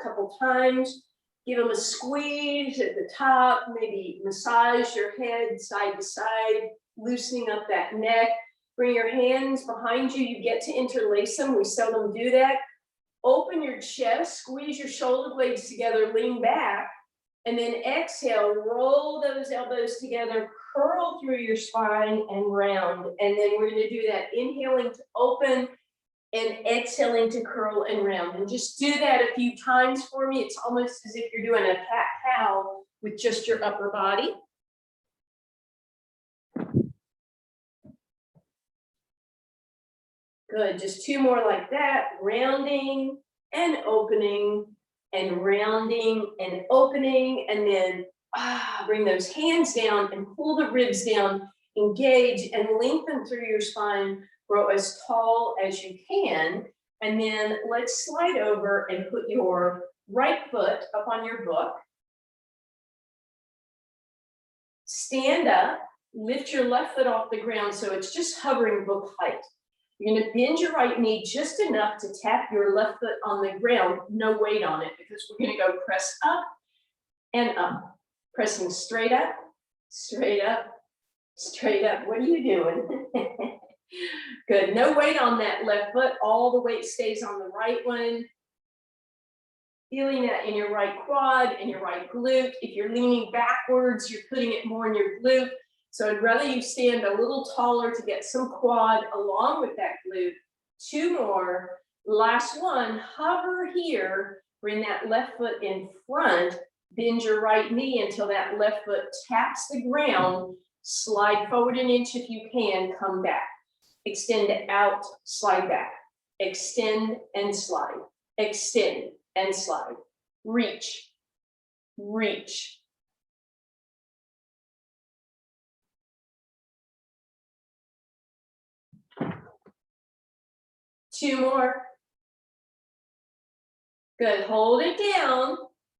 a couple times. Give them a squeeze at the top, maybe massage your head side to side, loosening up that neck. Bring your hands behind you. You get to interlace them. We seldom do that. Open your chest, squeeze your shoulder blades together, lean back, and then exhale, roll those elbows together, curl through your spine and round. And then we're going to do that, inhaling to open and exhaling to curl and round. And just do that a few times for me. It's almost as if you're doing a cat-cow with just your upper body. Good, just two more like that, rounding and opening and rounding and opening, and then bring those hands down and pull the ribs down, engage and lengthen through your spine, grow as tall as you can, and then let's slide over and put your right foot up on your book. Stand up, lift your left foot off the ground so it's just hovering book height. You're going to bend your right knee just enough to tap your left foot on the ground, no weight on it, because we're going to go press up and up, pressing straight up, straight up, straight up. What are you doing? Good. No weight on that left foot. All the weight stays on the right one. Feeling that in your right quad and your right glute. If you're leaning backwards, you're putting it more in your glute. So I'd rather you stand a little taller to get some quad along with that glute. Two more. Last one, hover here. Bring that left foot in front. Bend your right knee until that left foot taps the ground. Slide forward an inch if you can, come back. Extend out, slide back. Extend and slide. Extend and slide. Reach, reach. Two more. Good, hold it down.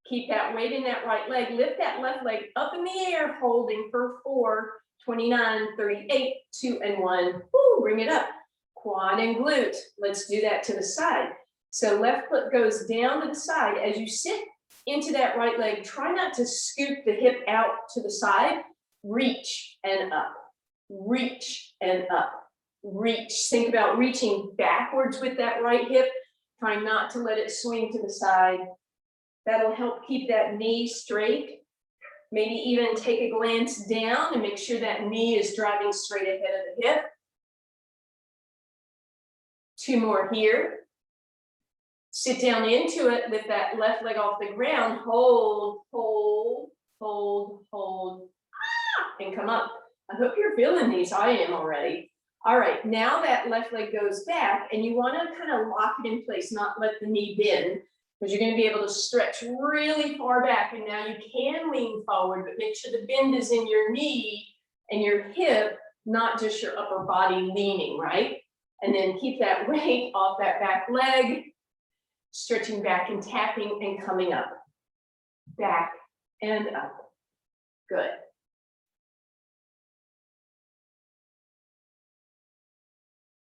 Keep that weight in that right leg. Lift that left leg up in the air, holding for 4, 29, 38, 2 and 1. Woo, bring it up. Quad and glute. Let's do that to the side. So left foot goes down to the side. As you sit into that right leg, try not to scoop the hip out to the side. Reach and up. Reach and up. Reach. Think about reaching backwards with that right hip. Trying not to let it swing to the side. That'll help keep that knee straight. Maybe even take a glance down and make sure that knee is driving straight ahead of the hip. Two more here. Sit down into it, lift that left leg off the ground, hold, hold, hold, hold, and come up. I hope you're feeling these. I am already. All right, now that left leg goes back and you want to kind of lock it in place, not let the knee bend, because you're going to be able to stretch really far back. And now you can lean forward, but make sure the bend is in your knee and your hip, not just your upper body leaning, right? And then keep that weight off that back leg, stretching back and tapping and coming up. Back and up. Good.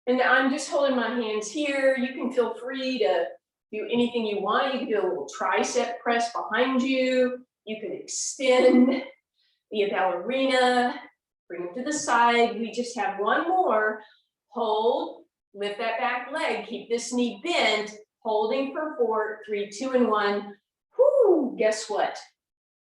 And I'm just holding my hands here. You can feel free to do anything you want. You can do a little tricep press behind you. You can extend, be a ballerina, bring them to the side. We just have one more. Hold, lift that back leg, keep this knee bent, holding for 4, 3, 2 and 1. Whoo, guess what?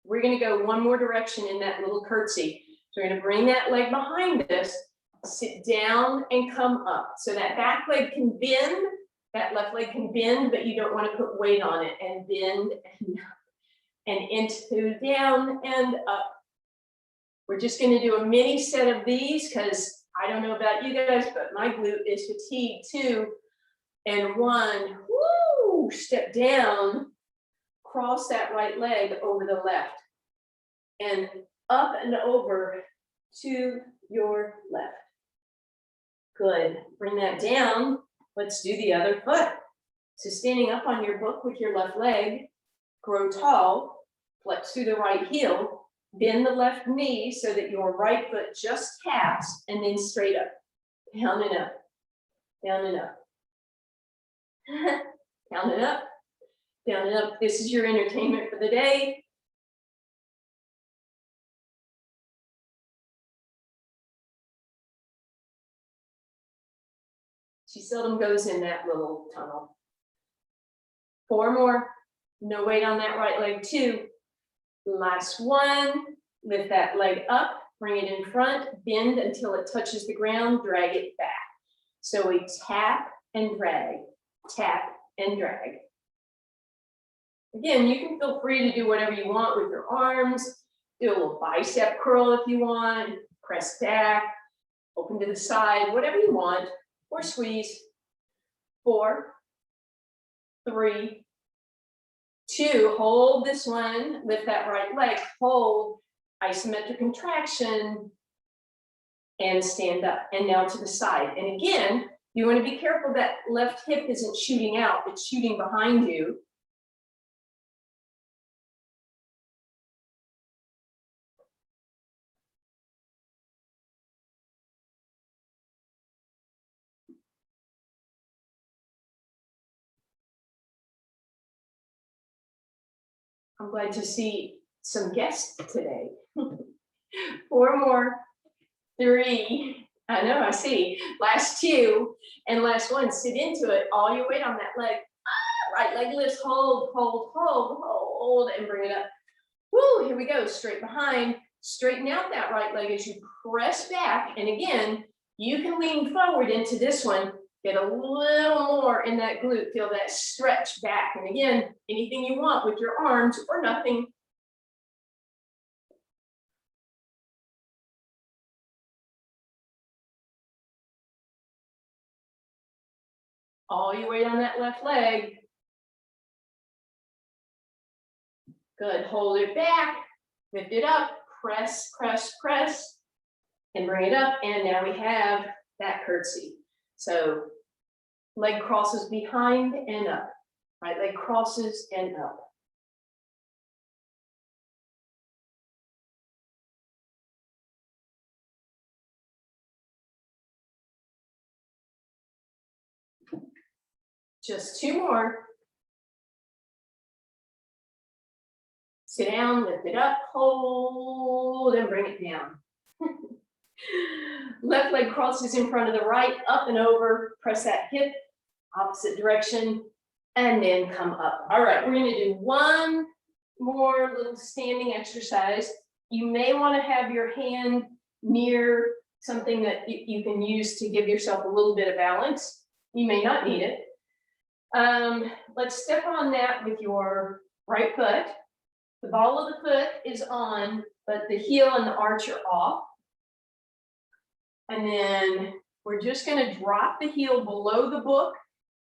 We're gonna go one more direction in that little curtsy. So we're gonna bring that leg behind us, sit down and come up. So that back leg can bend, that left leg can bend, but you don't want to put weight on it. And bend and into down and up. We're just going to do a mini set of these because I don't know about you guys, but my glute is fatigued too. And 1, woo, step down, cross that right leg over the left. And up and over to your left. Good. Bring that down. Let's do the other foot. So standing up on your book with your left leg, grow tall, flex through the right heel, bend the left knee so that your right foot just taps, and then straight up, down and up, down and up, down and up, down and up. This is your entertainment for the day. She seldom goes in that little tunnel. 4 more. No weight on that right leg, 2. Last one. Lift that leg up, bring it in front, bend until it touches the ground, drag it back. So we tap and drag, tap and drag. Again, you can feel free to do whatever you want with your arms. Do a little bicep curl if you want, press back, open to the side, whatever you want, or squeeze. 4, 3, 2, hold this one, lift that right leg, hold, isometric contraction, and stand up. And now to the side. And again, you want to be careful that left hip isn't shooting out, it's shooting behind you. I'm glad to see some guests today. 4 more, 3, I know, I see. Last 2, and last 1, sit into it, all your weight on that leg. Right leg lifts, hold, hold, hold, hold, and bring it up. Woo, here we go, straight behind. Straighten out that right leg as you press back. And again, you can lean forward into this one. Get a little more in that glute, feel that stretch back. And again, anything you want with your arms or nothing. All your weight on that left leg. Good, hold it back, lift it up, press, press, press, and bring it up. And now we have that curtsy. So leg crosses behind and up, right leg crosses and up. Just 2 more. Sit down, lift it up, hold, and bring it down. Left leg crosses in front of the right, up and over, press that hip, opposite direction, and then come up. All right, we're gonna do 1 more little standing exercise. You may wanna have your hand near something that you can use to give yourself a little bit of balance. You may not need it. Let's step on that with your right foot. The ball of the foot is on, but the heel and the arch are off. And then we're just going to drop the heel below the book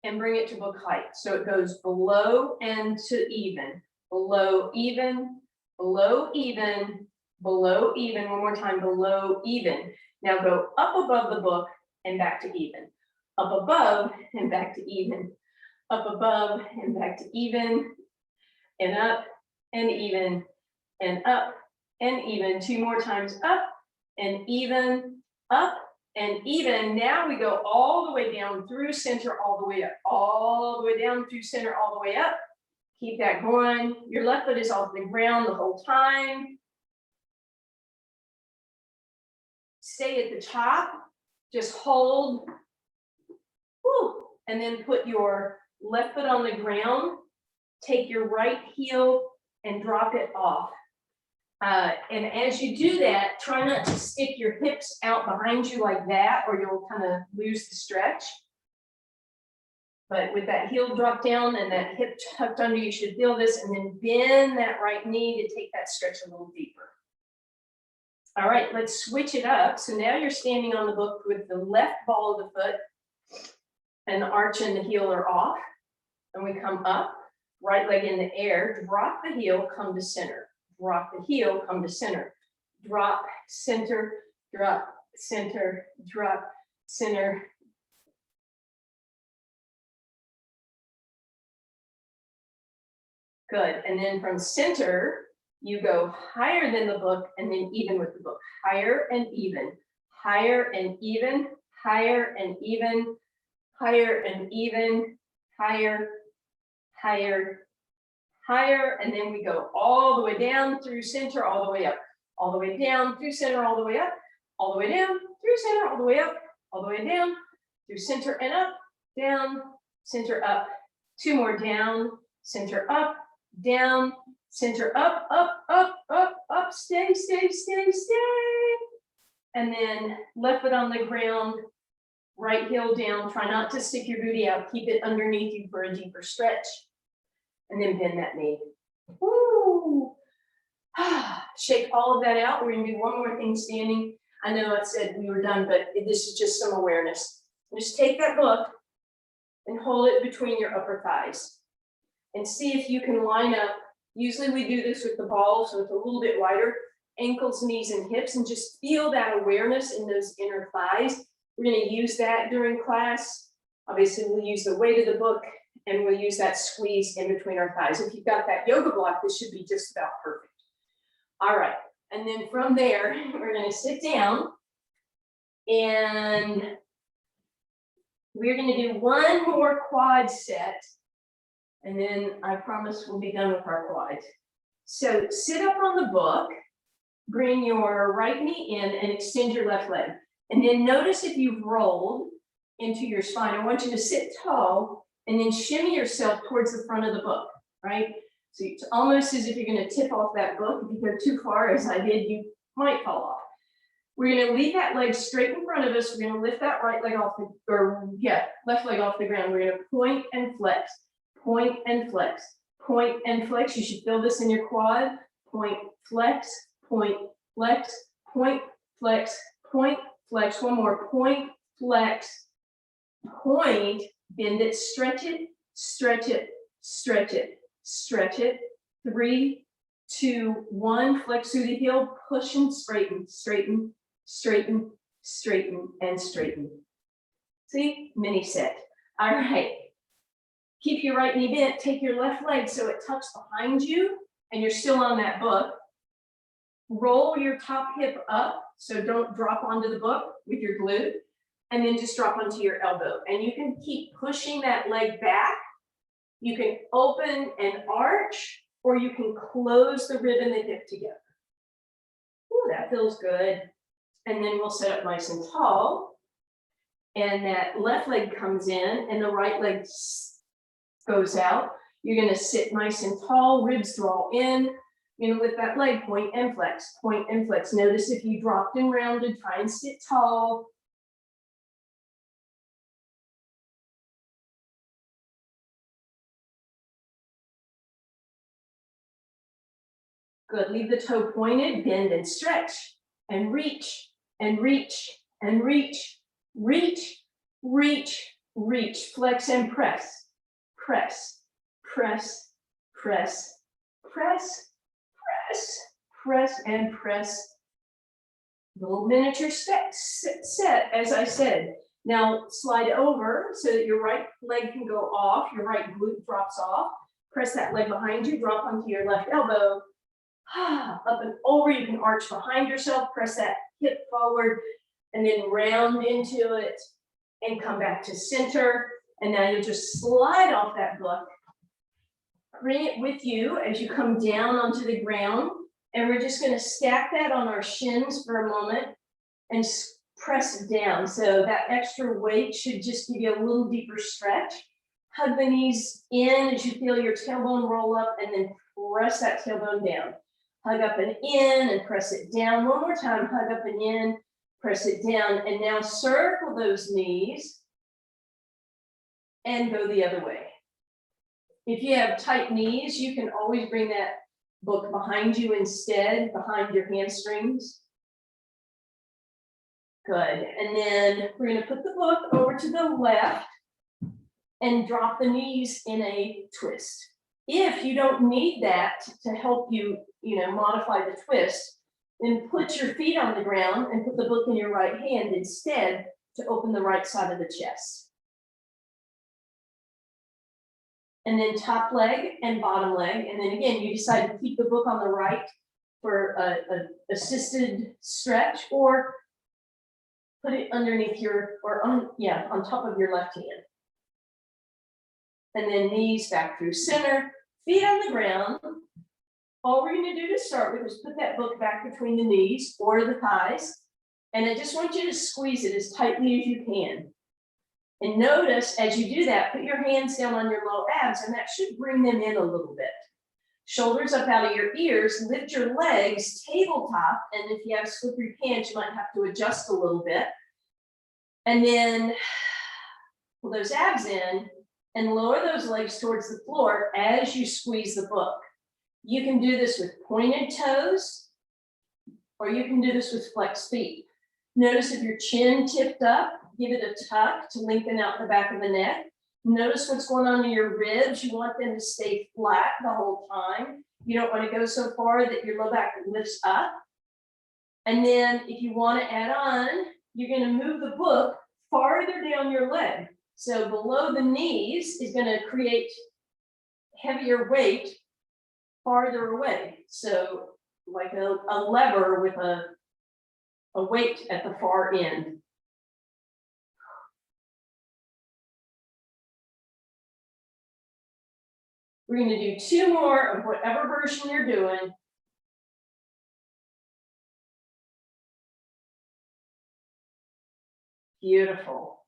and bring it to book height. So it goes below and to even, below, even, below, even, below, even. One more time, below, even. Now go up above the book and back to even. Up above and back to even. Up above and back to even. And up and even. And up and even. 2 more times, up and even. Up and even. Now we go all the way down through center, all the way up, all the way down through center, all the way up. Keep that going. Your left foot is off the ground the whole time. Stay at the top. Just hold. Woo. And then put your left foot on the ground. Take your right heel and drop it off. And as you do that, try not to stick your hips out behind you like that, or you'll kind of lose the stretch. But with that heel drop down and that hip tucked under, you should feel this, and then bend that right knee to take that stretch a little deeper. All right, let's switch it up. So now you're standing on the book with the left ball of the foot and the arch and the heel are off. And we come up, right leg in the air, drop the heel, come to center. Drop the heel, come to center. Drop, center, drop, center, drop, center. Good, and then from center, you go higher than the book and then even with the book. Higher and even, higher and even, higher and even, higher and even, higher, higher, higher, and then we go all the way down through center, all the way up, all the way down through center, all the way up, all the way down through center, all the way up, all the way down through center and up, down, center, up. 2 more, down, center, up, down, center, up, up, up, up, up, stay, stay, stay, stay. And then left foot on the ground, right heel down. Try not to stick your booty out. Keep it underneath you for a deeper stretch. And then bend that knee. Woo! Shake all of that out. We're gonna do one more thing standing. I know I said we were done, but this is just some awareness. Just take that book and hold it between your upper thighs and see if you can line up. Usually we do this with the ball, so it's a little bit wider, ankles, knees, and hips, and just feel that awareness in those inner thighs. We're gonna use that during class. Obviously, we'll use the weight of the book and we'll use that squeeze in between our thighs. If you've got that yoga block, this should be just about perfect. All right, and then from there, we're gonna sit down and we're gonna do one more quad set, and then I promise we'll be done with our quads. So sit up on the book, bring your right knee in and extend your left leg. And then notice if you've rolled into your spine. I want you to sit tall and then shimmy yourself towards the front of the book, right? So it's almost as if you're gonna tip off that book. If you go too far, as I did, you might fall off. We're gonna leave that leg straight in front of us. We're gonna lift that right leg off left leg off the ground. We're gonna point and flex, point and flex, point and flex. You should feel this in your quad. Point, flex, point, flex, point, flex, point, flex. One more, point, flex, point, bend it, stretch it, stretch it, stretch it, stretch it. 3, 2, 1, flex through the heel, push and straighten, straighten, straighten, straighten, and straighten. See, mini set. All right. Keep your right knee bent, take your left leg so it tucks behind you and you're still on that book. Roll your top hip up, so don't drop onto the book with your glute, and then just drop onto your elbow. And you can keep pushing that leg back. You can open and arch, or you can close the rib and the hip together. Ooh, that feels good. And then we'll sit up nice and tall. And that left leg comes in and the right leg goes out. You're gonna sit nice and tall, ribs draw in. You're gonna lift that leg, point and flex, point and flex. Notice if you dropped and rounded, try and sit tall. Good, leave the toe pointed, bend and stretch, and reach, and reach, and reach, reach, reach, reach, flex and press, press, press, press, press, press, press, and press. Little miniature set, as I said. Now slide over so that your right leg can go off, your right glute drops off. Press that leg behind you, drop onto your left elbow. Up and over, you can arch behind yourself, press that hip forward, and then round into it and come back to center. And now you'll just slide off that book. Bring it with you as you come down onto the ground. And we're just going to stack that on our shins for a moment and press it down. So that extra weight should just give you a little deeper stretch. Hug the knees in as you feel your tailbone roll up, and then press that tailbone down. Hug up and in and press it down. One more time, hug up and in, press it down. And now circle those knees and go the other way. If you have tight knees, you can always bring that book behind you instead, behind your hamstrings. Good. And then we're going to put the book over to the left and drop the knees in a twist. If you don't need that to help you, modify the twist, then put your feet on the ground and put the book in your right hand instead to open the right side of the chest. And then top leg and bottom leg. And then again, you decide to keep the book on the right for a assisted stretch, or put it underneath on top of your left hand. And then knees back through center, Feet on the ground. All we're going to do to start with is put that book back between the knees or the thighs. And I just want you to squeeze it as tightly as you can. And notice as you do that, put your hands down on your low abs, and that should bring them in a little bit. Shoulders up out of your ears, lift your legs tabletop. And if you have slippery pants, you might have to adjust a little bit. And then pull those abs in and lower those legs towards the floor as you squeeze the book. You can do this with pointed toes, or you can do this with flexed feet. Notice if your chin tipped up, give it a tuck to lengthen out the back of the neck. Notice what's going on in your ribs. You want them to stay flat the whole time. You don't want to go so far that your low back lifts up. And then if you want to add on, you're going to move the book farther down your leg. So below the knees is going to create heavier weight farther away. So like a lever with a weight at the far end. We're going to do 2 more of whatever version you're doing. Beautiful.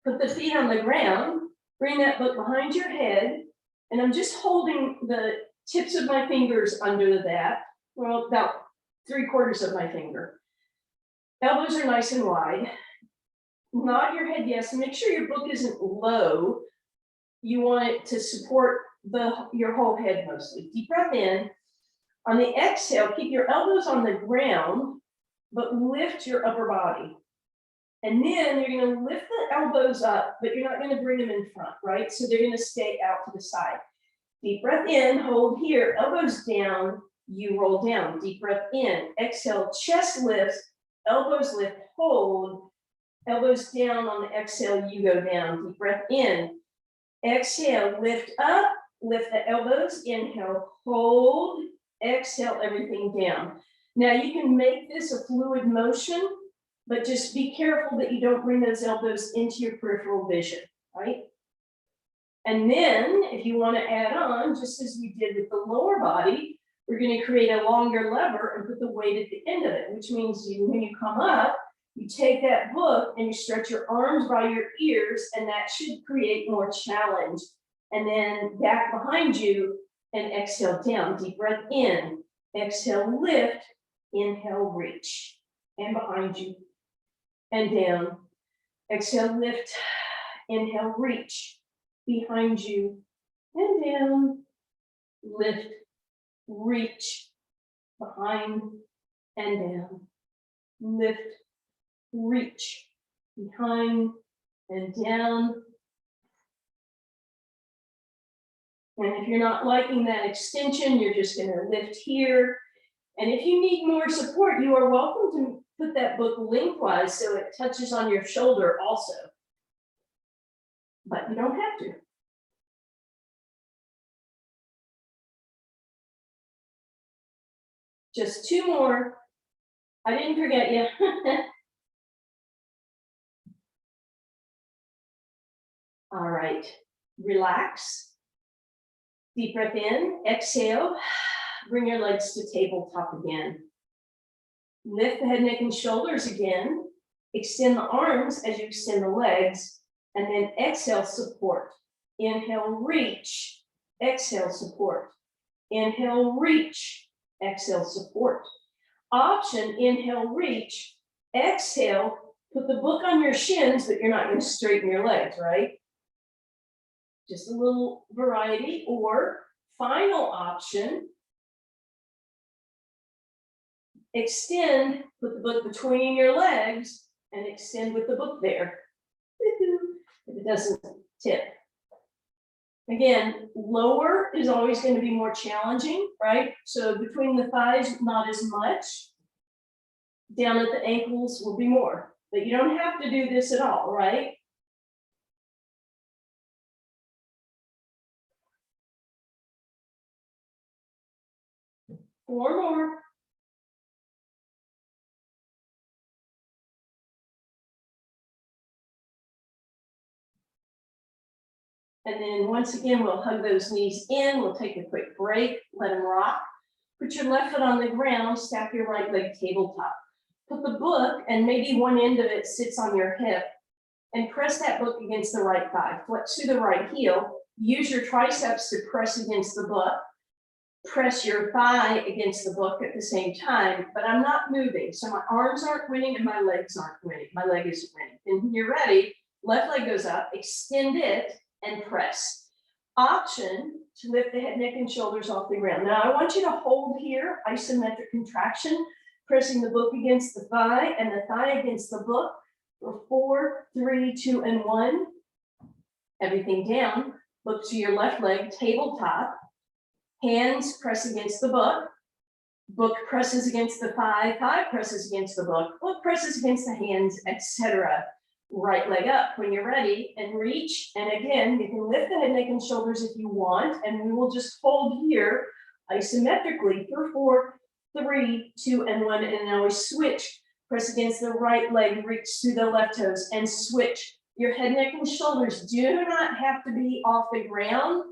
Put the feet on the ground, bring that book behind your head, and I'm just holding the tips of my fingers under that, well, about 3/4 of my finger. Elbows are nice and wide. Nod your head yes, and make sure your book isn't low. You want it to support your whole head mostly. Deep breath in. On the exhale, keep your elbows on the ground, but lift your upper body. And then you're going to lift the elbows up, but you're not going to bring them in front, right? So they're going to stay out to the side. Deep breath in, hold here, elbows down, you roll down. Deep breath in, exhale, chest lifts, elbows lift, hold, elbows down on the exhale, you go down. Deep breath in, exhale, lift up, lift the elbows, inhale, hold, exhale, everything down. Now you can make this a fluid motion, but just be careful that you don't bring those elbows into your peripheral vision, right? And then if you want to add on, just as we did with the lower body, we're going to create a longer lever and put the weight at the end of it, which means when you come up, you take that book and you stretch your arms by your ears, and that should create more challenge. And then back behind you and exhale down. Deep breath in, exhale, lift, inhale, reach, and behind you and down. Exhale, lift, inhale, reach, behind you and down, lift, reach, behind and down, lift, reach, behind and down. And if you're not liking that extension, you're just going to lift here. And if you need more support, you are welcome to put that book lengthwise so it touches on your shoulder also. But you don't have to. Just 2 more. I didn't forget you. All right, relax. Deep breath in, exhale. Bring your legs to tabletop again. Lift the head, neck, and shoulders again. Extend the arms as you extend the legs. And then exhale, support. Inhale, reach. Exhale, support. Inhale, reach. Exhale, support. Option, inhale, reach. Exhale, put the book on your shins, but you're not going to straighten your legs, right? Just a little variety. Or final option, extend, put the book between your legs and extend with the book there. If it doesn't tip. Again, lower is always going to be more challenging, right? So between the thighs, not as much. Down at the ankles will be more. But you don't have to do this at all, right? Four more. And then once again, we'll hug those knees in. We'll take a quick break, let them rock. Put your left foot on the ground, stack your right leg tabletop. Put the book, and maybe one end of it sits on your hip, and press that book against the right thigh. Flex through the right heel. Use your triceps to press against the book. Press your thigh against the book at the same time, but I'm not moving. So my arms aren't winning and my legs aren't winning. My leg is winning. And when you're ready, left leg goes up, extend it, and press. Option to lift the head, neck, and shoulders off the ground. Now I want you to hold here, isometric contraction, pressing the book against the thigh and the thigh against the book for 4, 3, 2, and 1. Everything down. Look to your left leg, tabletop. Hands press against the book presses against the thigh presses against the book presses against the hands, etc. Right leg up when you're ready and reach. And again, you can lift the head, neck, and shoulders if you want, and we will just hold here isometrically for 4, 3, 2, and 1. And now we switch. Press against the right leg, reach through the left toes, and switch. Your head, neck, and shoulders do not have to be off the ground,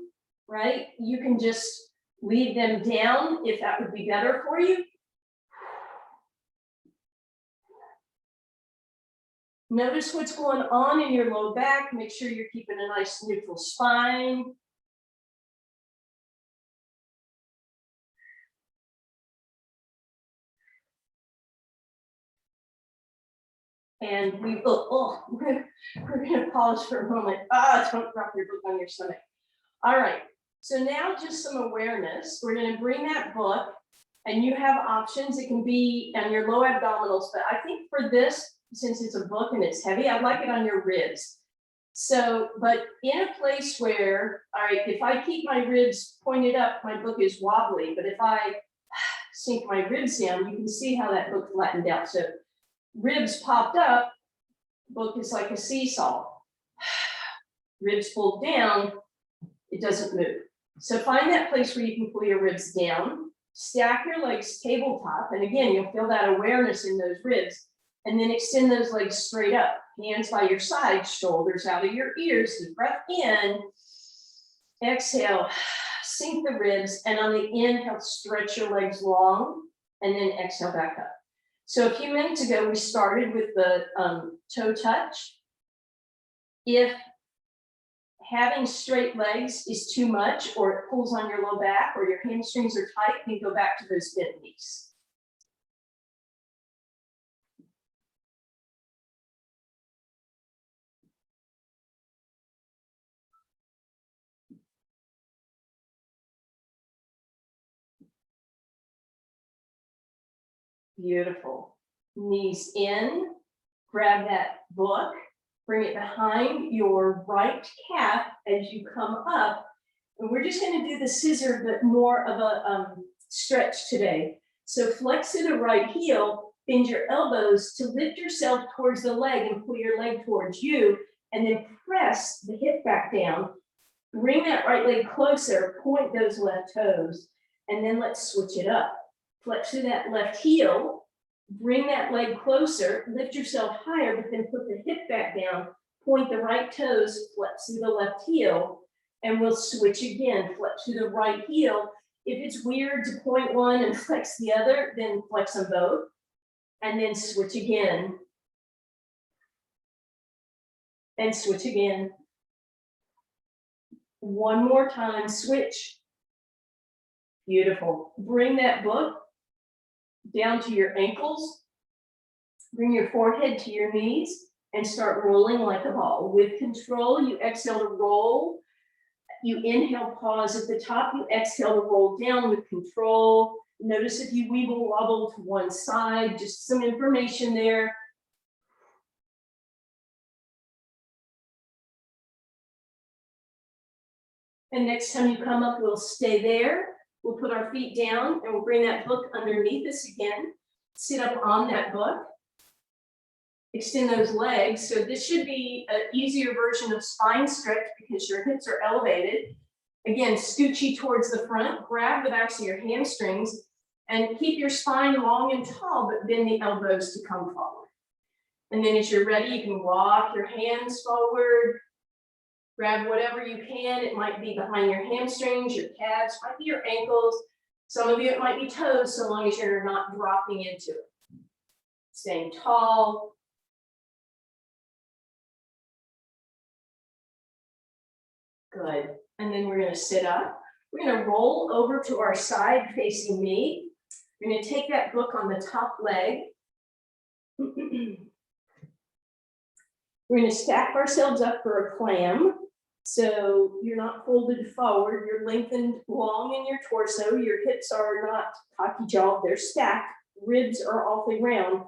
right? You can just leave them down if that would be better for you. Notice what's going on in your low back. Make sure you're keeping a nice neutral spine. And we're gonna pause for a moment. Don't drop your book on your stomach. All right, so now just some awareness. We're gonna bring that book, and you have options. It can be on your low abdominals, but I think for this, since it's a book and it's heavy, I'd like it on your ribs. So, but in a place where, all right, if I keep my ribs pointed up, my book is wobbly, but if I sink my ribs down, you can see how that book flattened out. So ribs popped up, book is like a seesaw. Ribs pulled down, it doesn't move. So find that place where you can pull your ribs down, stack your legs tabletop, and again, you'll feel that awareness in those ribs, and then extend those legs straight up, hands by your side, shoulders out of your ears, deep breath in, exhale, sink the ribs, and on the inhale, stretch your legs long, and then exhale back up. So a few minutes ago, we started with the toe touch. If having straight legs is too much, or it pulls on your low back, or your hamstrings are tight, then go back to those bent knees. Beautiful. Knees in, grab that book, bring it behind your right calf as you come up. And we're just going to do the scissor, but more of a stretch today. So flex to the right heel, bend your elbows to lift yourself towards the leg and pull your leg towards you, and then press the hip back down. Bring that right leg closer, point those left toes, and then let's switch it up. Flex through that left heel, bring that leg closer, lift yourself higher, but then put the hip back down, point the right toes, flex through the left heel, and we'll switch again, flex through the right heel. If it's weird to point one and flex the other, then flex them both, and then switch again, and switch again. One more time, switch. Beautiful. Bring that book down to your ankles, bring your forehead to your knees, and start rolling like a ball. With control, you exhale to roll. You inhale, pause at the top. You exhale to roll down with control. Notice if you weeble wobble to one side, just some information there. And next time you come up, we'll stay there. We'll put our feet down and we'll bring that book underneath us again. Sit up on that book. Extend those legs. So this should be an easier version of spine stretch because your hips are elevated. Again, scoochie towards the front, grab the backs of your hamstrings and keep your spine long and tall, but bend the elbows to come forward. And then as you're ready, you can walk your hands forward, Grab whatever you can. It might be behind your hamstrings, your calves, might be your ankles. Some of you, it might be toes, so long as you're not dropping into it. Staying tall. Good. And then we're going to sit up. We're going to roll over to our side facing me. We're going to take that book on the top leg. We're going to stack ourselves up for a clam. So you're not folded forward, you're lengthened long in your torso. Your hips are not cocky jawed, they're stacked. Ribs are awfully round.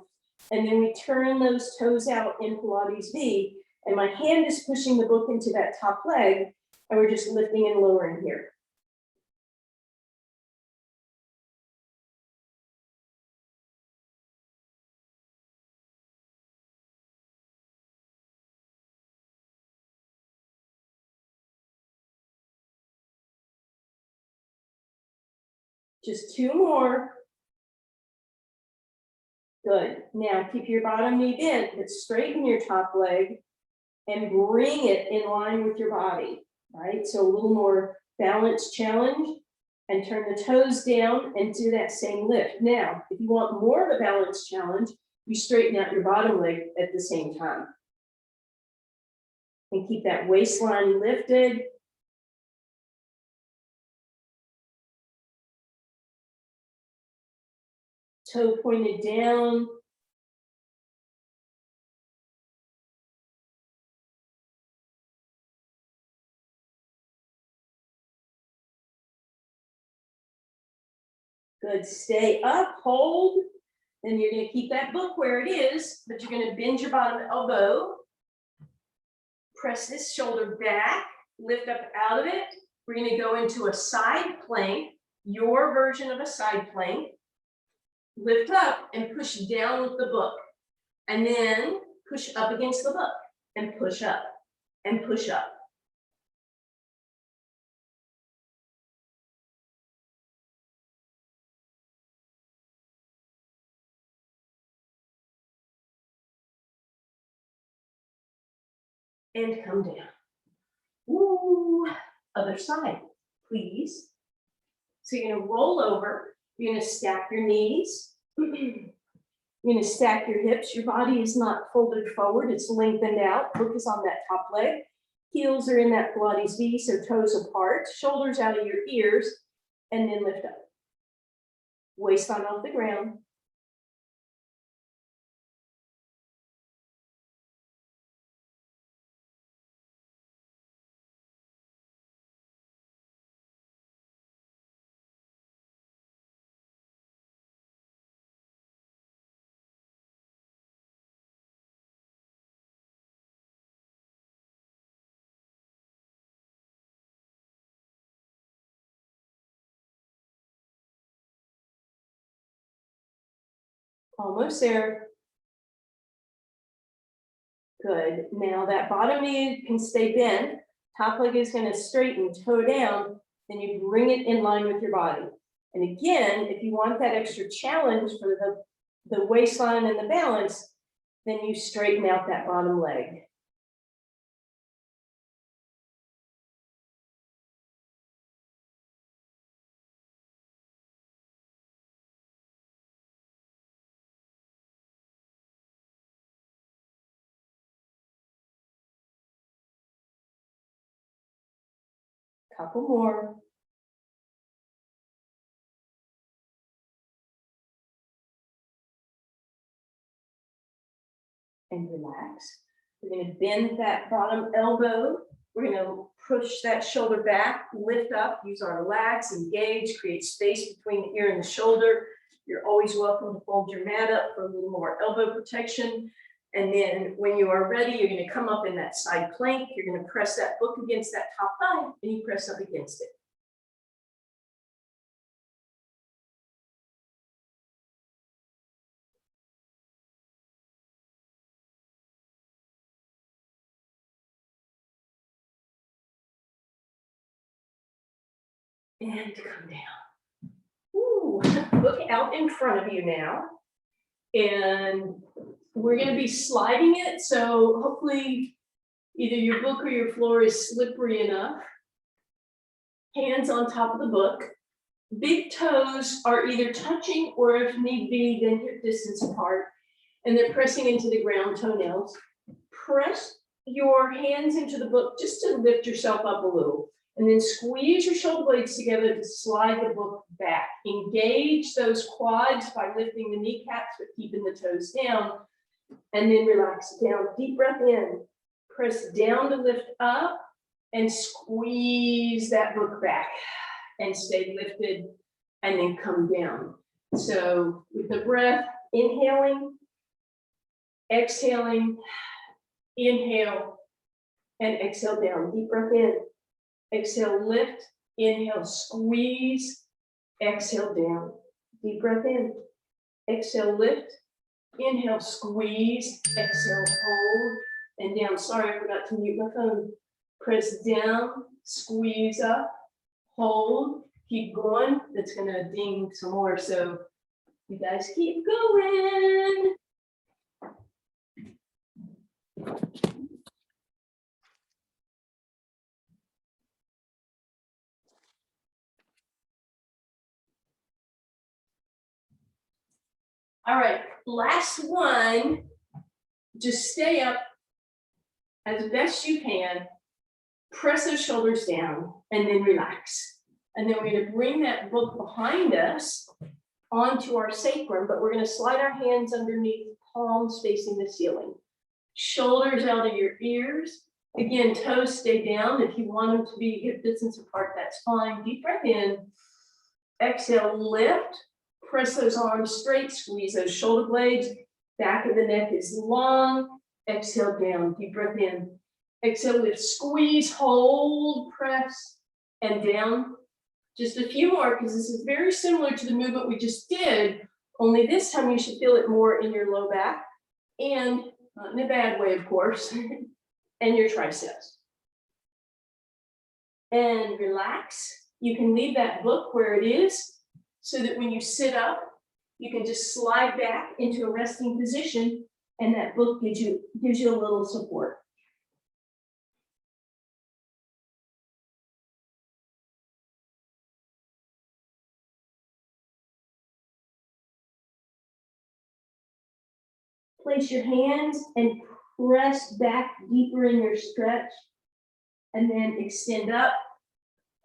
And then we turn those toes out in Pilates V. And my hand is pushing the book into that top leg. And we're just lifting and lowering here. Just 2 more. Good. Now keep your bottom knee bent, but straighten your top leg and bring it in line with your body, right? So a little more balance challenge and turn the toes down and do that same lift. Now, if you want more of a balance challenge, you straighten out your bottom leg at the same time. And keep that waistline lifted. Toe pointed down. Good, stay up, hold. Then you're gonna keep that book where it is, but you're gonna bend your bottom elbow. Press this shoulder back, lift up out of it. We're gonna go into a side plank, your version of a side plank. Lift up and push down with the book. And then push up against the book and push up and push up. And come down. Woo. Other side, please. So you're gonna roll over, you're gonna stack your knees. You're gonna stack your hips. Your body is not folded forward, it's lengthened out. Focus on that top leg. Heels are in that Pilates V, so toes apart, shoulders out of your ears, and then lift up. Waistline off the ground. Almost there. Good. Now that bottom knee can stay bent. Top leg is going to straighten, toe down. Then you bring it in line with your body. And again, if you want that extra challenge for the waistline and the balance, then you straighten out that bottom leg. Couple more. And relax. We're going to bend that bottom elbow. We're going to push that shoulder back, lift up, use our relax, engage, create space between the ear and the shoulder. You're always welcome to fold your mat up for a little more elbow protection. And then when you are ready, you're going to come up in that side plank. You're going to press that book against that top thigh, and you press up against it. And come down. Ooh, look out in front of you now. And we're going to be sliding it. So hopefully Either your book or your floor is slippery enough. Hands on top of the book. Big toes are either touching or if need be, then hip distance apart. And they're pressing into the ground, toenails. Press your hands into the book just to lift yourself up a little. And then squeeze your shoulder blades together to slide the book back. Engage those quads by lifting the kneecaps, but keeping the toes down. And then relax down. Deep breath in. Press down to lift up and squeeze that book back and stay lifted and then come down. So with the breath, inhaling, exhaling, inhale, and exhale down. Deep breath in. Exhale, lift, inhale, squeeze, exhale down. Deep breath in. Exhale, lift, inhale, squeeze, exhale, hold, and down. Sorry, I forgot to mute my phone. Press down, squeeze up, hold, keep going. That's gonna ding some more, so you guys keep going. All right, last one. Just stay up as best you can. Press those shoulders down and then relax. And then we're gonna bring that book behind us onto our sacrum, but we're gonna slide our hands underneath, palms facing the ceiling. Shoulders out of your ears. Again, toes stay down. If you want them to be hip distance apart, that's fine. Deep breath in. Exhale, lift. Press those arms straight, squeeze those shoulder blades. Back of the neck is long. Exhale down, deep breath in. Exhale, lift, squeeze, hold, press, and down. Just a few more, because this is very similar to the movement we just did, only this time you should feel it more in your low back, and not in a bad way, of course, and your triceps. And relax. You can leave that book where it is, so that when you sit up, you can just slide back into a resting position, and that book gives you a little support. Place your hands and press back deeper in your stretch, and then extend up.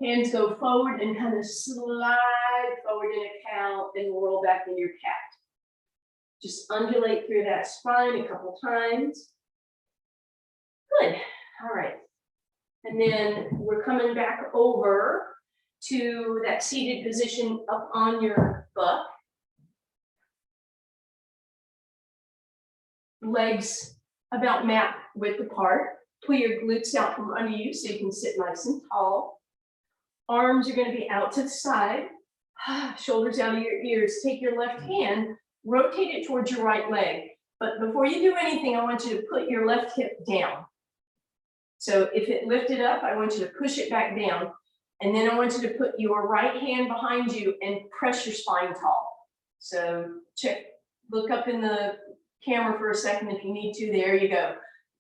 Hands go forward and kind of slide forward in a cow and roll back in your cat. Just undulate through that spine a couple times. Good. All right. And then we're coming back over to that seated position up on your butt. Legs about mat width apart. Pull your glutes out from under you so you can sit nice and tall. Arms are going to be out to the side. Shoulders out of your ears. Take your left hand, rotate it towards your right leg. But before you do anything, I want you to put your left hip down. So if it lifted up, I want you to push it back down. And then I want you to put your right hand behind you and press your spine tall. So look up in the camera for a second if you need to. There you go.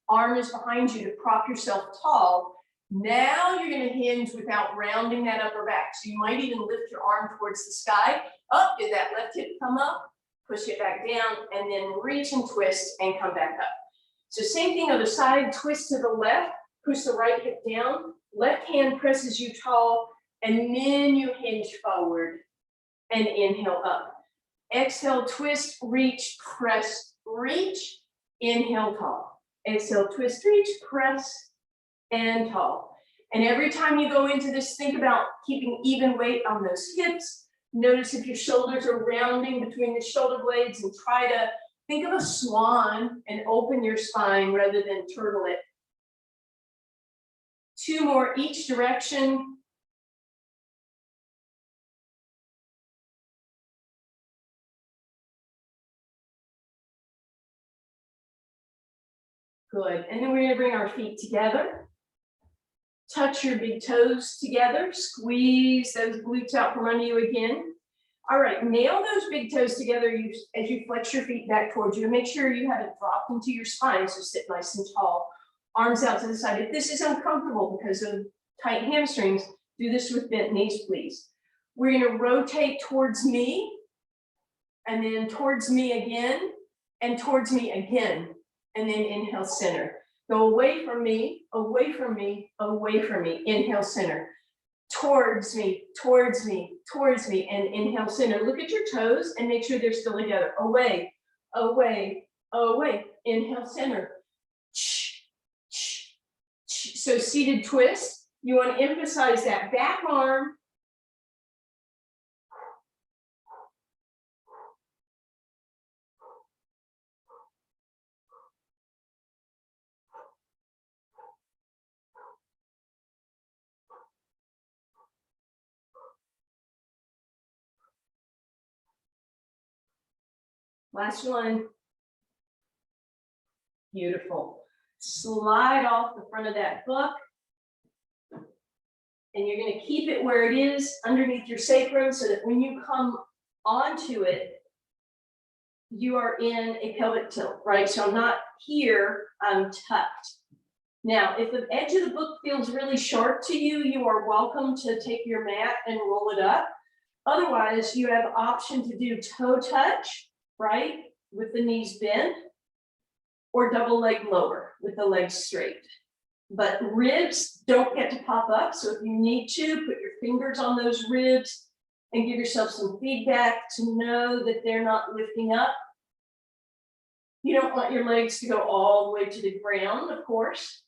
Arm is behind you to prop yourself tall. Now you're going to hinge without rounding that upper back. So you might even lift your arm towards the sky. Oh, did that left hip come up? Push it back down and then reach and twist and come back up. So same thing other side, twist to the left, push the right hip down, left hand presses you tall, and then you hinge forward and inhale up. Exhale, twist, reach, press, reach, inhale tall. Exhale, twist, reach, press, and tall. And every time you go into this, think about keeping even weight on those hips. Notice if your shoulders are rounding between the shoulder blades, and try to think of a swan and open your spine rather than turtle it. 2 more each direction. Good. And then we're going to bring our feet together. Touch your big toes together. Squeeze those glutes out from under you again. All right, nail those big toes together as you flex your feet back towards you. And make sure you haven't dropped into your spine, so sit nice and tall. Arms out to the side. If this is uncomfortable because of tight hamstrings, do this with bent knees, please. We're gonna rotate towards me, and then towards me again, and towards me again, and then inhale, center. Go away from me, away from me, away from me. Inhale, center. Towards me, towards me, towards me, and inhale, center. Look at your toes and make sure they're still together. Away, away, away. Inhale, center. So seated twist. You want to emphasize that back arm. Last one. Beautiful. Slide off the front of that book. And you're going to keep it where it is underneath your sacrum so that when you come onto it, you are in a pelvic tilt, right? So I'm not here, I'm tucked. Now, if the edge of the book feels really sharp to you, you are welcome to take your mat and roll it up. Otherwise, you have option to do toe touch, right? With the knees bent, or double leg lower with the legs straight. But ribs don't get to pop up. So if you need to, put your fingers on those ribs and give yourself some feedback to know that they're not lifting up. You don't want your legs to go all the way to the ground, of course.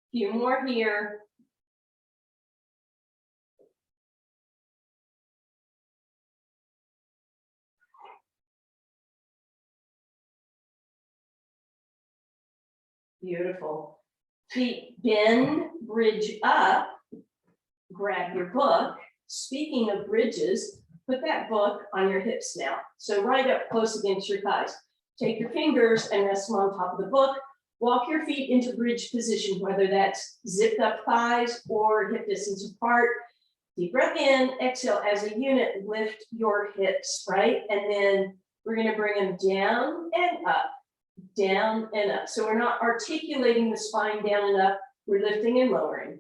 A few more here. Beautiful. Feet bend, bridge up, grab your book. Speaking of bridges, put that book on your hips now. So right up close against your thighs. Take your fingers and rest them on top of the book. Walk your feet into bridge position, whether that's zipped up thighs or hip distance apart. Deep breath in, exhale as a unit, lift your hips, right? And then we're gonna bring them down and up. Down and up. So we're not articulating the spine down and up, we're lifting and lowering.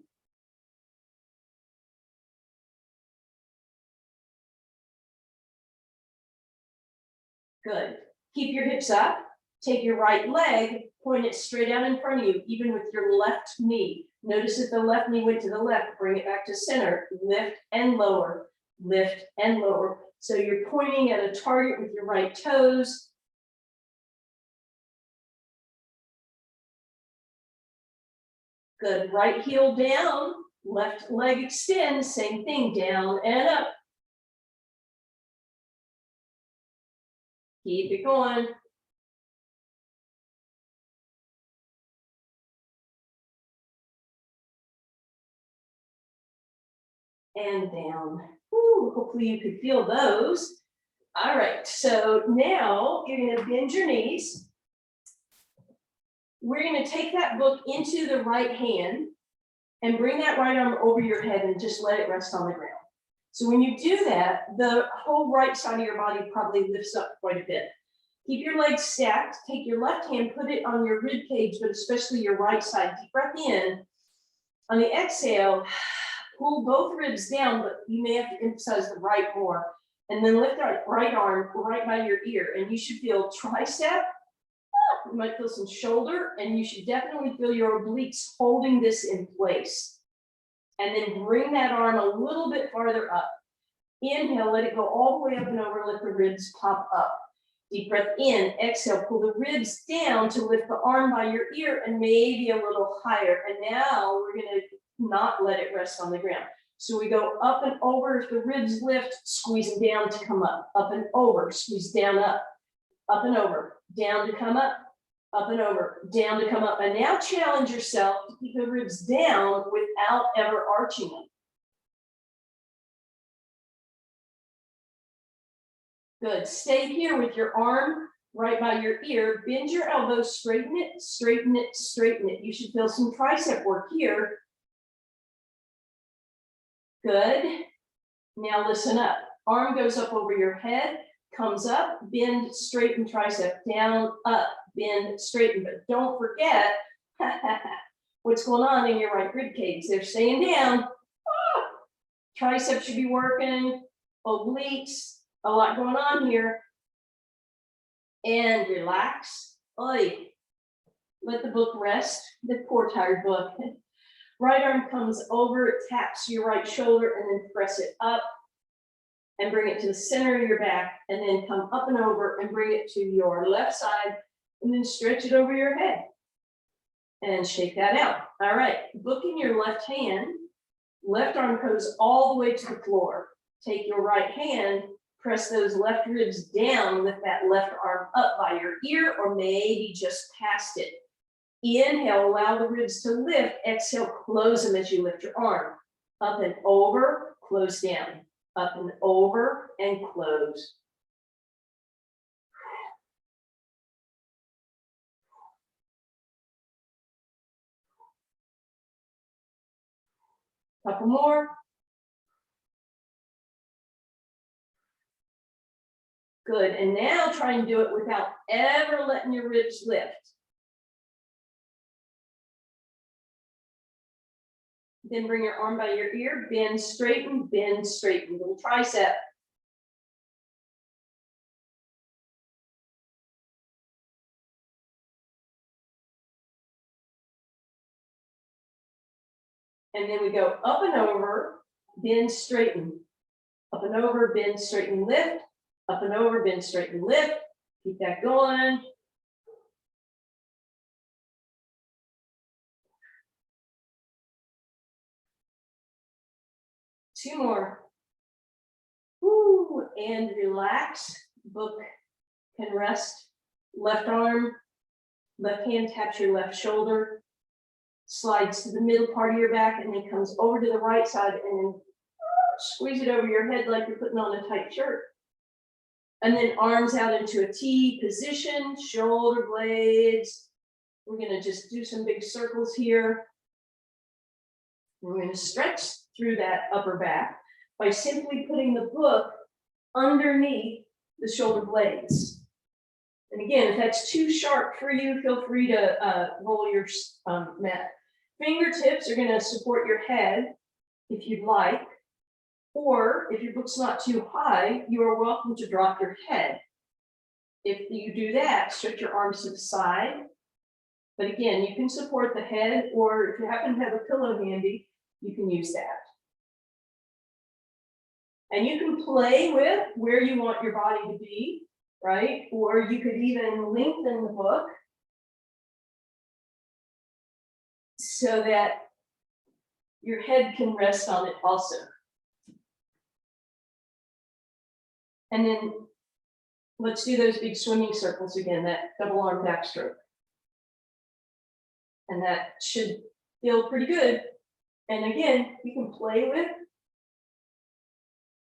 Good. Keep your hips up. Take your right leg, point it straight out in front of you, even with your left knee. Notice if the left knee went to the left, bring it back to center. Lift and lower, lift and lower. So you're pointing at a target with your right toes. Good, right heel down, left leg extends, same thing, down and up. Keep it going. And down. Ooh, hopefully you could feel those. All right, so now you're gonna bend your knees. We're gonna take that book into the right hand and bring that right arm over your head and just let it rest on the ground. So when you do that, the whole right side of your body probably lifts up quite a bit. Keep your legs stacked, take your left hand, put it on your rib cage, but especially your right side. Deep breath in. On the exhale, pull both ribs down, but you may have to emphasize the right more. And then lift that right arm right by your ear. And you should feel tricep. You might feel some shoulder, and you should definitely feel your obliques holding this in place. And then bring that arm a little bit farther up. Inhale, let it go all the way up and over, let the ribs pop up. Deep breath in, exhale, pull the ribs down to lift the arm by your ear and maybe a little higher. And now we're gonna not let it rest on the ground. So we go up and over, if the ribs lift, squeeze them down to come up and over, squeeze down up and over, down to come up and over, down to come up. And now challenge yourself to keep the ribs down without ever arching them. Good, stay here with your arm right by your ear, bend your elbows, straighten it, straighten it, straighten it. You should feel some tricep work here. Good, now listen up. arm goes up over your head, comes up, bend, straighten tricep, down, up, bend, straighten, but don't forget what's going on in your right rib cage. They're staying down. Ah, tricep should be working, obliques, a lot going on here. And relax. Oy. Let the book rest, the poor tired book. Right arm comes over, it taps your right shoulder, and then press it up and bring it to the center of your back, and then come up and over and bring it to your left side, and then stretch it over your head. And shake that out. All right, book in your left hand, left arm goes all the way to the floor. Take your right hand, press those left ribs down, lift that left arm up by your ear or maybe just past it. Inhale, allow the ribs to lift. Exhale, close them as you lift your arm. Up and over, close down. Up and over and close. Couple more. Good, and now try and do it without ever letting your ribs lift. Then bring your arm by your ear, bend, straighten, little tricep. And then we go up and over, bend, straighten. Up and over, bend, straighten, lift. Up and over, bend, straighten, lift. Keep that going. Two more. Woo, and relax. Book can rest. Left arm, left hand taps your left shoulder, slides to the middle part of your back, and then comes over to the right side, and then squeeze it over your head like you're putting on a tight shirt. And then arms out into a T position, shoulder blades. We're gonna just do some big circles here. We're gonna stretch through that upper back by simply putting the book underneath the shoulder blades. And again, if that's too sharp for you, feel free to roll your mat. Fingertips are gonna support your head if you'd like, or if your book's not too high, you are welcome to drop your head. If you do that, stretch your arms to the side. But again, you can support the head, or if you happen to have a pillow handy, you can use that. And you can play with where you want your body to be, right? Or you could even lengthen the book so that your head can rest on it also. And then let's do those big swimming circles again, that double arm backstroke. And that should feel pretty good. And again, you can play with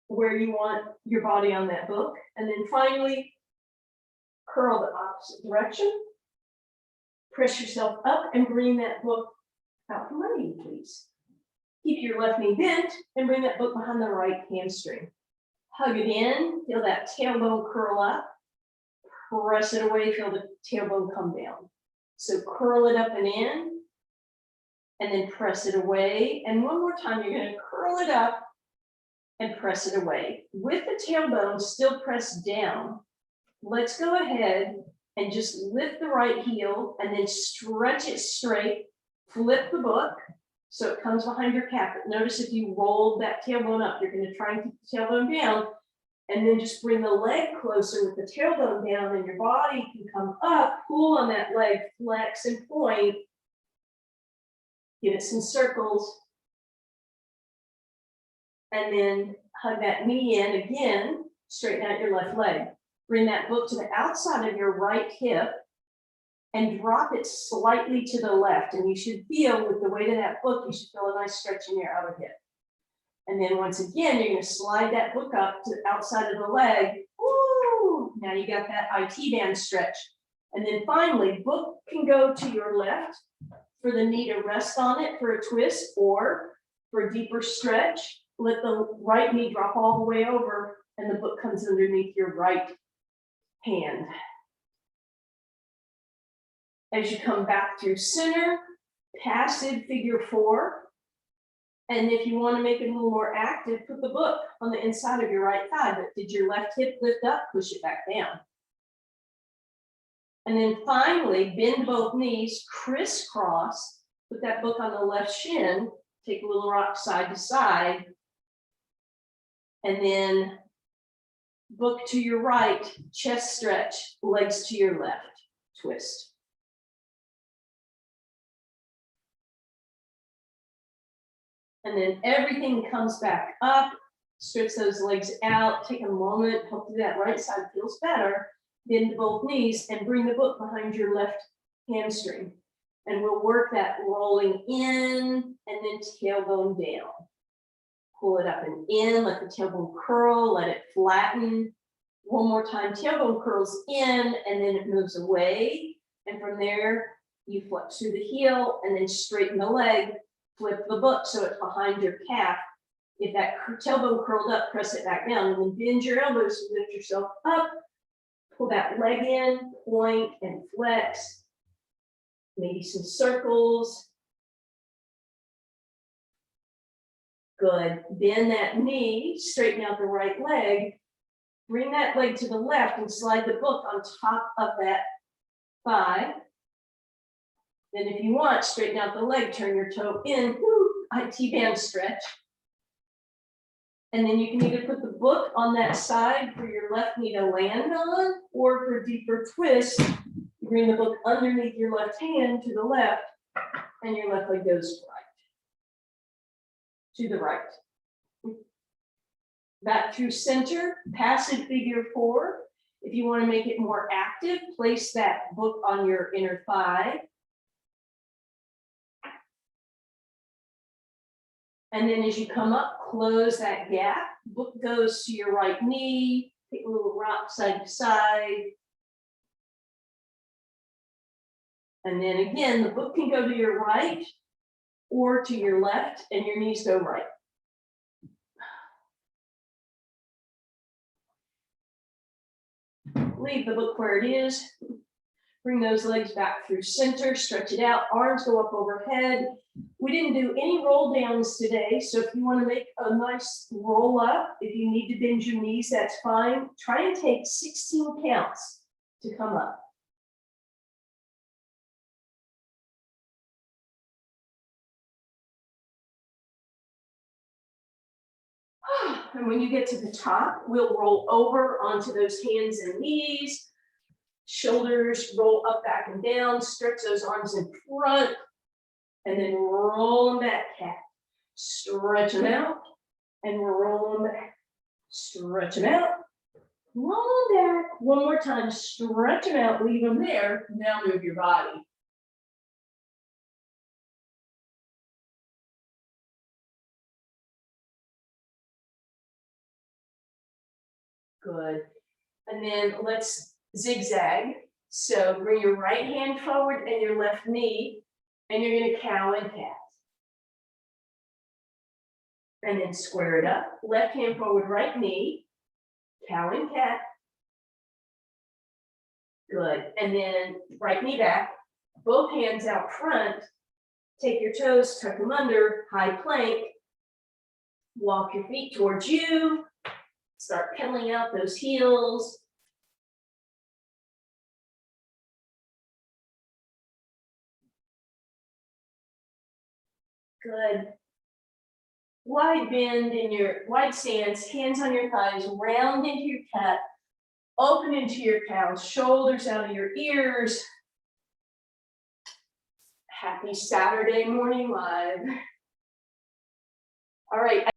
where you want your body on that book. And then finally, curl the opposite direction. Press yourself up and bring that book out from under you, please. Keep your left knee bent and bring that book behind the right hamstring. Hug it in, feel that tailbone curl up. Press it away, feel the tailbone come down. So curl it up and in, and then press it away. And one more time, you're gonna curl it up and press it away. With the tailbone still pressed down, let's go ahead and just lift the right heel and then stretch it straight. Flip the book so it comes behind your calf. But notice if you roll that tailbone up, you're gonna try and keep the tailbone down, and then just bring the leg closer with the tailbone down, and your body can come up, pull on that leg, flex and point. Give it some circles. And then hug that knee in again, straighten out your left leg. Bring that book to the outside of your right hip and drop it slightly to the left. And you should feel, with the weight of that book, you should feel a nice stretch in your outer hip. And then once again, you're gonna slide that book up to the outside of the leg. Woo! Now you got that IT band stretch. And then finally, book can go to your left for the knee to rest on it for a twist or for a deeper stretch. let the right knee drop all the way over and the book comes underneath your right hand. As you come back through center, passive figure 4. And if you want to make it a little more active, put the book on the inside of your right thigh, but did your left hip lift up? Push it back down. And then finally, bend both knees, crisscross, put that book on the left shin, take a little rock side to side, and then book to your right, chest stretch, legs to your left, twist. And then everything comes back up, stretch those legs out, take a moment, hopefully that right side feels better, bend both knees and bring the book behind your left hamstring. And we'll work that rolling in and then tailbone down. Pull it up and in, let the tailbone curl, let it flatten. One more time, tailbone curls in and then it moves away. And from there, you flex through the heel and then straighten the leg, flip the book so it's behind your calf. If that tailbone curled up, press it back down and then bend your elbows to lift yourself up. Pull that leg in, point and flex. Maybe some circles. Good. Bend that knee, straighten out the right leg. Bring that leg to the left and slide the book on top of that thigh. Then if you want, straighten out the leg, turn your toe in, IT band stretch. And then you can either put the book on that side for your left knee to land on, or for a deeper twist, you bring the book underneath your left hand to the left, and your left leg goes to the right. Back through center, passive figure 4. If you want to make it more active, place that book on your inner thigh. And then as you come up, close that gap. Book goes to your right knee. Take a little rock side to side. And then again, the book can go to your right or to your left, and your knees go right. Leave the book where it is. Bring those legs back through center, stretch it out, arms go up overhead. We didn't do any roll downs today, so if you want to make a nice roll up, if you need to bend your knees, that's fine. Try and take 16 counts to come up. And when you get to the top, we'll roll over onto those hands and knees. Shoulders roll up, back, and down. Stretch those arms in front. And then roll them back, cat. Stretch them out. And roll them back. Stretch them out. Roll them back. One more time. Stretch them out. Leave them there. Now move your body. Good. And then let's zigzag. So bring your right hand forward and your left knee, and you're going to cow and cat. And then square it up. Left hand forward, right knee, cow and cat. Good. And then right knee back, both hands out front. Take your toes, tuck them under, high plank. Walk your feet towards you. Start pedaling out those heels. Good. Wide bend in your wide stance, hands on your thighs, round into your cat, open into your cow, shoulders out of your ears. Happy Saturday morning live. All right.